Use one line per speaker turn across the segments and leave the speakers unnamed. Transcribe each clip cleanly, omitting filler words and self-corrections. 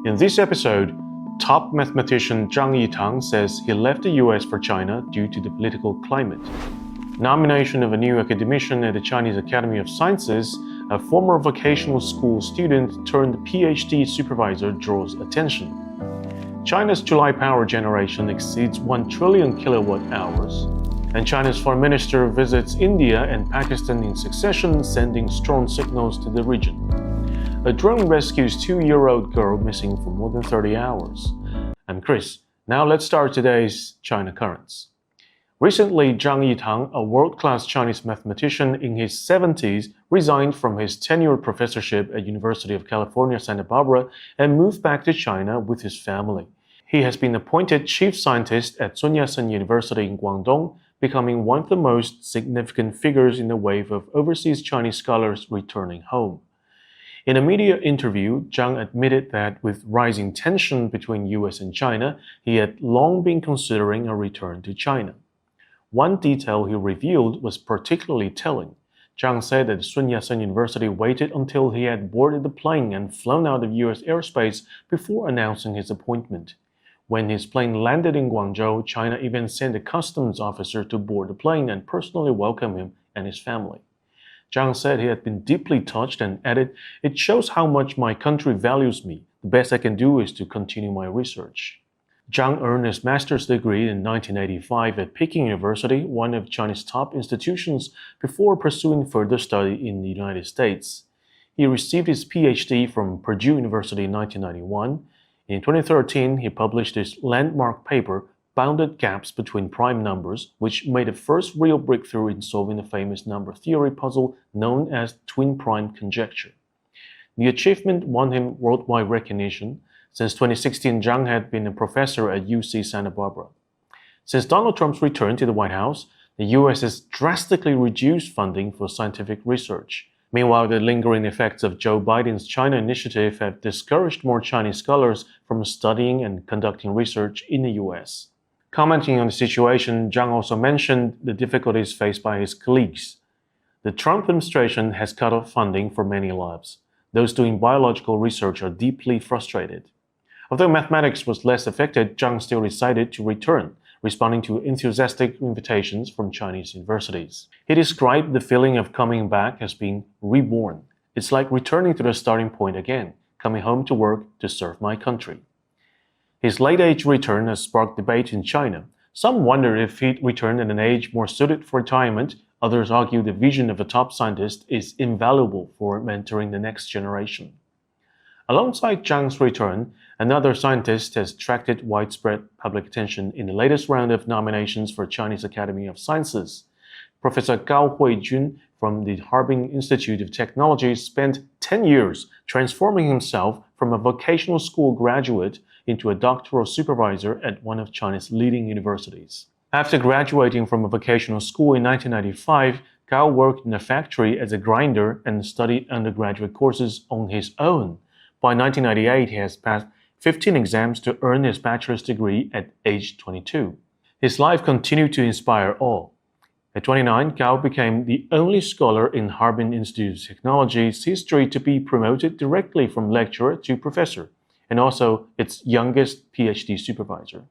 In this episode, top mathematician Yitang says he left the US for China due to the political climate. Nomination of a new academician at the Chinese Academy of Sciences, a former vocational school student turned PhD supervisor draws attention. China's July power generation exceeds 1 trillion kilowatt hours. And China's foreign minister visits India and Pakistan in succession, sending strong signals to the region. A drone rescues 2-year-old girl missing for more than 30 hours. I'm Chris. Now let's start today's China Currents. Recently, Yitang, a world-class Chinese mathematician in his 70s, resigned from his tenured professorship at University of California, Santa Barbara, and moved back to China with his family. He has been appointed chief scientist at Sun Yat-sen University in Guangdong, becoming one of the most significant figures in the wave of overseas Chinese scholars returning home. In a media interview, Zhang admitted that with rising tension between US and China, he had long been considering a return to China. One detail he revealed was particularly telling. Zhang said that Sun Yat-sen University waited until he had boarded the plane and flown out of US airspace before announcing his appointment. When his plane landed in Guangzhou, China even sent a customs officer to board the plane and personally welcome him and his family. Zhang said he had been deeply touched and added, "It shows how much my country values me. The best I can do is to continue my research." Zhang earned his master's degree in 1985 at Peking University, one of China's top institutions, before pursuing further study in the United States. He received his PhD from Purdue University in 1991. In 2013, he published his landmark paper, Bounded Gaps Between Prime Numbers, which made the first real breakthrough in solving the famous number theory puzzle known as twin prime conjecture. The achievement won him worldwide recognition. Since 2016, Zhang had been a professor at UC Santa Barbara. Since Donald Trump's return to the White House, the US has drastically reduced funding for scientific research. Meanwhile, the lingering effects of Joe Biden's China initiative have discouraged more Chinese scholars from studying and conducting research in the US. Commenting on the situation, Zhang also mentioned the difficulties faced by his colleagues. The Trump administration has cut off funding for many labs. Those doing biological research are deeply frustrated. Although mathematics was less affected, Zhang still decided to return, responding to enthusiastic invitations from Chinese universities. He described the feeling of coming back as being reborn. It's like returning to the starting point again, coming home to work to serve my country. His late-age return has sparked debate in China. Some wonder if he'd returned at an age more suited for retirement. Others argue the vision of a top scientist is invaluable for mentoring the next generation. Alongside Zhang's return, another scientist has attracted widespread public attention in the latest round of nominations for Chinese Academy of Sciences. Professor Gao Huijun from the Harbin Institute of Technology spent 10 years transforming himself from a vocational school graduate into a doctoral supervisor at one of China's leading universities. After graduating from a vocational school in 1995, Gao worked in a factory as a grinder and studied undergraduate courses on his own. By 1998, he has passed 15 exams to earn his bachelor's degree at age 22. His life continued to inspire awe. At 29, Gao became the only scholar in Harbin Institute of Technology's history to be promoted directly from lecturer to professor, and also its youngest PhD supervisor.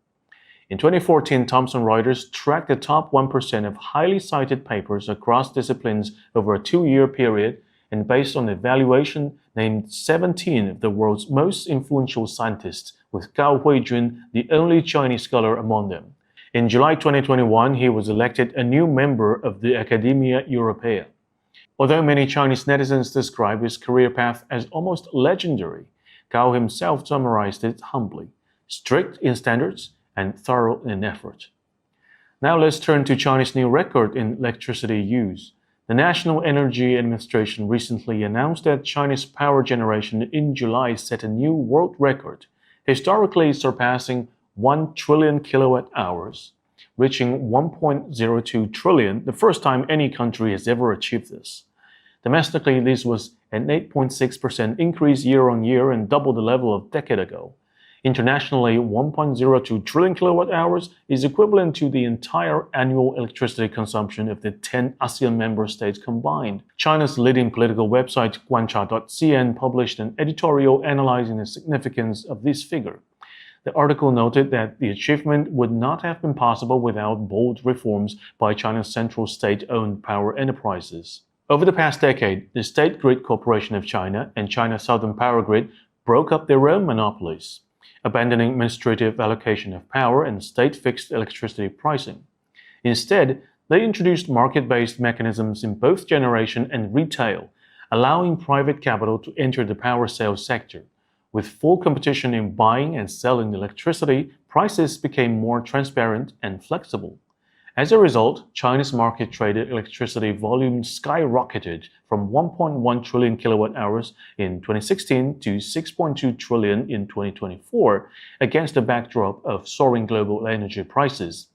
In 2014, Thomson Reuters tracked the top 1% of highly cited papers across disciplines over a 2-year period, and based on evaluation, named 17 of the world's most influential scientists, with Gao Huijun the only Chinese scholar among them. In July 2021, he was elected a new member of the Academia Europaea. Although many Chinese netizens describe his career path as almost legendary, Gao himself summarized it humbly: strict in standards and thorough in effort. Now let's turn to China's new record in electricity use. The National Energy Administration recently announced that China's power generation in July set a new world record, historically surpassing 1 trillion kilowatt hours, reaching 1.02 trillion, the first time any country has ever achieved this. Domestically, this was an 8.6% increase year-on-year and double the level of a decade ago. Internationally, 1.02 trillion kilowatt hours is equivalent to the entire annual electricity consumption of the 10 ASEAN member states combined. China's leading political website guancha.cn published an editorial analyzing the significance of this figure. The article noted that the achievement would not have been possible without bold reforms by China's central state-owned power enterprises. Over the past decade, the State Grid Corporation of China and China Southern Power Grid broke up their own monopolies, abandoning administrative allocation of power and state-fixed electricity pricing. Instead, they introduced market-based mechanisms in both generation and retail, allowing private capital to enter the power sales sector. With full competition in buying and selling electricity, prices became more transparent and flexible. As a result, China's market-traded electricity volume skyrocketed from 1.1 trillion kilowatt-hours in 2016 to 6.2 trillion in 2024, against the backdrop of soaring global energy prices.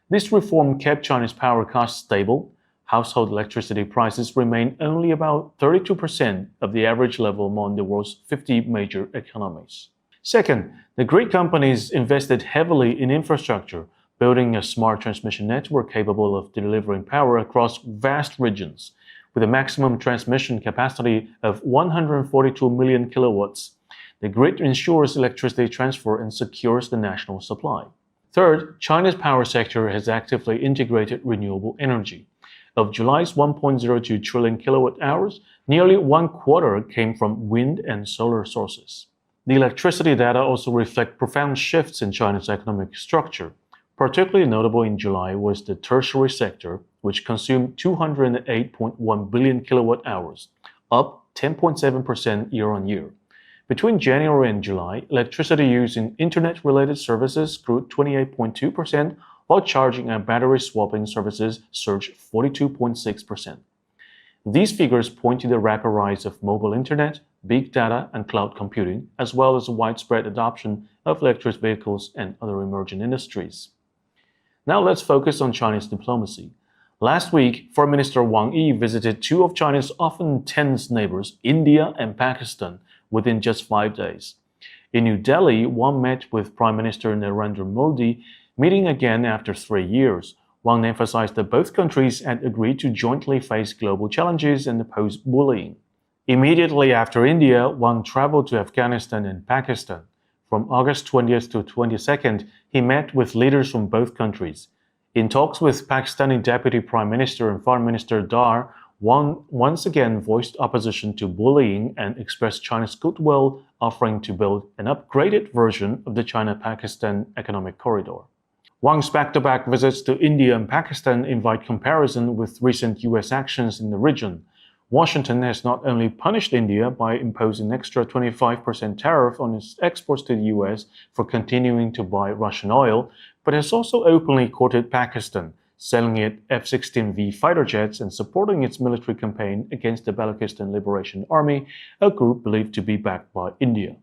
This reform kept China's power costs stable. Household electricity prices remain only about 32% of the average level among the world's 50 major economies. Second, the grid companies invested heavily in infrastructure, building a smart transmission network capable of delivering power across vast regions. With a maximum transmission capacity of 142 million kilowatts, the grid ensures electricity transfer and secures the national supply. Third, China's power sector has actively integrated renewable energy. Of July's 1.02 trillion kilowatt-hours, nearly one quarter came from wind and solar sources. The electricity data also reflect profound shifts in China's economic structure. Particularly notable in July was the tertiary sector, which consumed 208.1 billion kilowatt-hours, up 10.7% year-on-year. Between January and July, electricity use in internet-related services grew 28.2%, while charging and battery swapping services surged 42.6%. These figures point to the rapid rise of mobile internet, big data, and cloud computing, as well as widespread adoption of electric vehicles and other emerging industries. Now let's focus on China's diplomacy. Last week, Foreign Minister Wang Yi visited two of China's often tense neighbors, India and Pakistan, within just 5 days. In New Delhi, Wang met with Prime Minister Narendra Modi, meeting again after 3 years. Wang emphasized that both countries had agreed to jointly face global challenges and oppose bullying. Immediately after India, Wang traveled to Afghanistan and Pakistan. From August 20th to 22nd, he met with leaders from both countries. In talks with Pakistani Deputy Prime Minister and Foreign Minister Dar, Wang once again voiced opposition to bullying and expressed China's goodwill, offering to build an upgraded version of the China-Pakistan Economic Corridor. Wang's back-to-back visits to India and Pakistan invite comparison with recent U.S. actions in the region. Washington has not only punished India by imposing an extra 25% tariff on its exports to the U.S. for continuing to buy Russian oil, but has also openly courted Pakistan, selling it F-16V fighter jets and supporting its military campaign against the Balochistan Liberation Army, a group believed to be backed by India.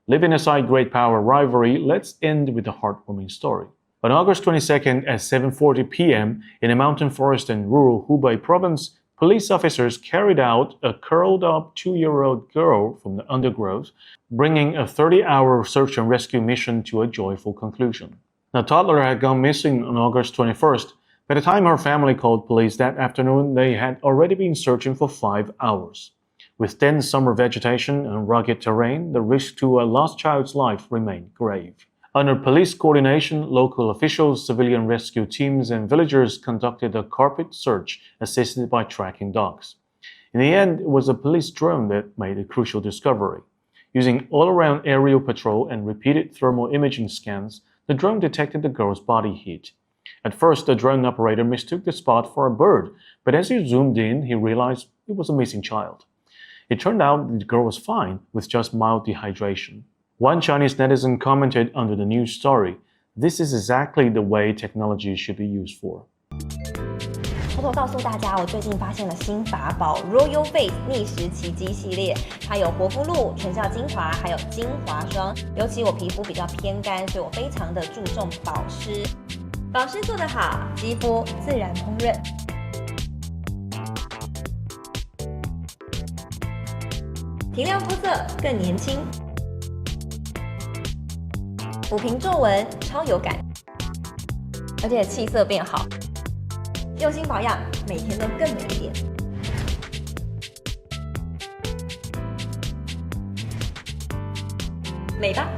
Leaving aside great power rivalry, let's end with a heartwarming story. On August 22nd at 7:40 p.m. in a mountain forest in rural Hubei province, police officers carried out a curled-up 2-year-old girl from the undergrowth, bringing a 30-hour search and rescue mission to a joyful conclusion. The toddler had gone missing on August 21st. By the time her family called police that afternoon, they had already been searching for 5 hours. With dense summer vegetation and rugged terrain, the risk to a lost child's life remained grave. Under police coordination, local officials, civilian rescue teams, and villagers conducted a carpet search assisted by tracking dogs. In the end, it was a police drone that made a crucial discovery. Using all-around aerial patrol and repeated thermal imaging scans, the drone detected the girl's body heat. At first, the drone operator mistook the spot for a bird, but as he zoomed in, he realized it was a missing child. It turned out the girl was fine, with just mild dehydration. One Chinese netizen commented under the news story, "This is exactly the way technology should be used for."
偷偷告诉大家，我最近发现了新法宝 Royal Face 逆时奇迹系列，它有活肤露、全效精华，还有精华霜。尤其我皮肤比较偏干，所以我非常的注重保湿。保湿做得好，肌肤自然烹饪。提亮肤色更年轻。抚平皱纹，超有感，而且气色变好。用心保养，每天都更美一点。美吧。